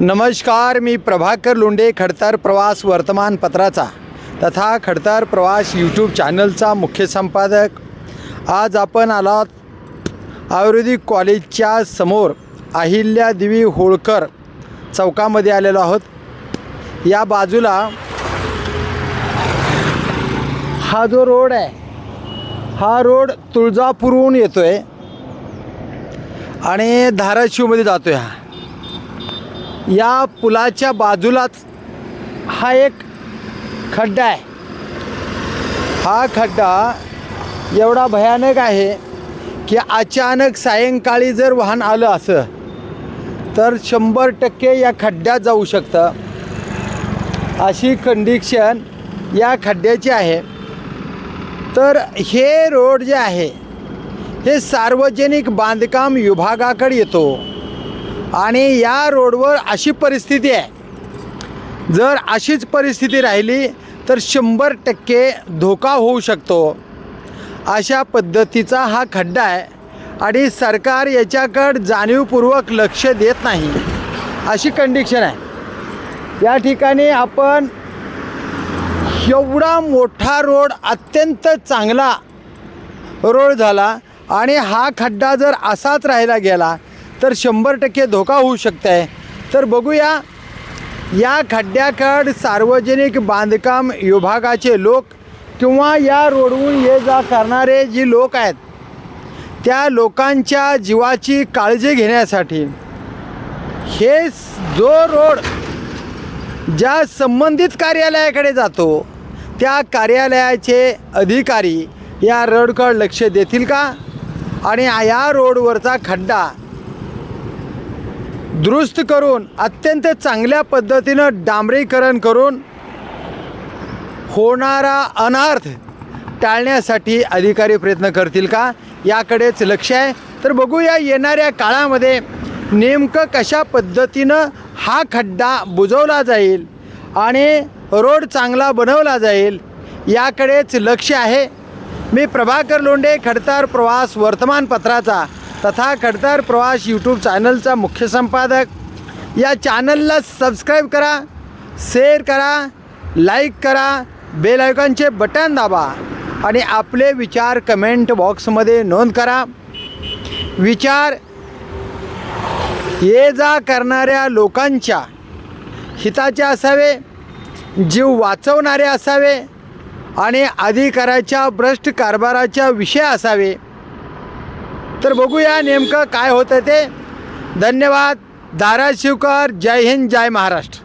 नमस्कार, मी प्रभाकर लोंढे, खडतर प्रवास वर्तमानपत्राचा तथा खडतर प्रवास यूट्यूब चॅनलचा मुख्य संपादक। आज आपण आलात आयुर्वेदिक कॉलेजच्या समोर अहिल्यादेवी होळकर चौकामध्ये आलेलो आहोत। या बाजूला हा जो रोड आहे, हा रोड तुळजापूरहून येतोय आणि धाराशिवमध्ये जातोय। या पुलाच्या बाजूलाच हा एक खड्डा आहे। हा खड्डा एवढा भयानक आहे की अचानक सायंकाळी जर वाहन आलं असं तर 100% या खड्ड्यात जाऊ शकतं, अशी कंडिशन या खड्ड्याची आहे। तर हे रोड जे आहे हे सार्वजनिक बांधकाम विभागाकडे येतो आणि या रोडवर अशी परिस्थिती आहे, जर अशीच परिस्थिती राहिली तर 100% धोका होऊ शकतो। अशा पद्धतीचा हा खड्डा आहे आणि सरकार याच्याकडे जाणीवपूर्वक लक्ष देत नाही, अशी कंडिशन आहे। या ठिकाणी आपण एवढा मोठा रोड, अत्यंत चांगला रोड झाला आणि हा खड्डा जर असाच राहिला गेला तर 100% धोका होऊ शकत आहे। तर बघूया या खड्ड्याकडे सार्वजनिक बांधकाम विभागाचे लोक किंवा या रोडवरून ये जा करणारे जी लोक आहेत त्या लोकांच्या जीवाची काळजी घेण्यासाठी हे जो रोड ज्या संबंधित कार्यालयाकडे जातो त्या कार्यालयाचे अधिकारी या रोडकडे लक्ष देतील का आणि या रोडवरचा खड्डा दुरुस्त करून अत्यंत चांगल्या पद्धतीनं डांबरीकरण करून होणारा अनर्थ टाळण्यासाठी अधिकारी प्रयत्न करतील का, याकडेच लक्ष आहे। तर बघूया येणाऱ्या काळामध्ये नेमकं कशा पद्धतीनं हा खड्डा बुजवला जाईल आणि रोड चांगला बनवला जाईल, याकडेच लक्ष आहे। मी प्रभाकर लोंढे, खडतर प्रवास वर्तमानपत्राचा तथा खडतर प्रवास यूट्यूब चॅनलचा मुख्य संपादक। या चॅनलला सबस्क्राईब करा, शेअर करा, लाईक करा, बेल आयकॉनचे बटन दाबा आणि आपले विचार कमेंट बॉक्समध्ये नोंद करा। विचार ये जा करणाऱ्या लोकांच्या हिताचे असावे, जीव वाचवणारे असावे आणि अधिकाराच्या भ्रष्ट कारभाराच्या विषय असावे। तर बघूया नेमकं काय होतं ते। धन्यवाद। धाराशिवकर। जय हिंद, जय महाराष्ट्र।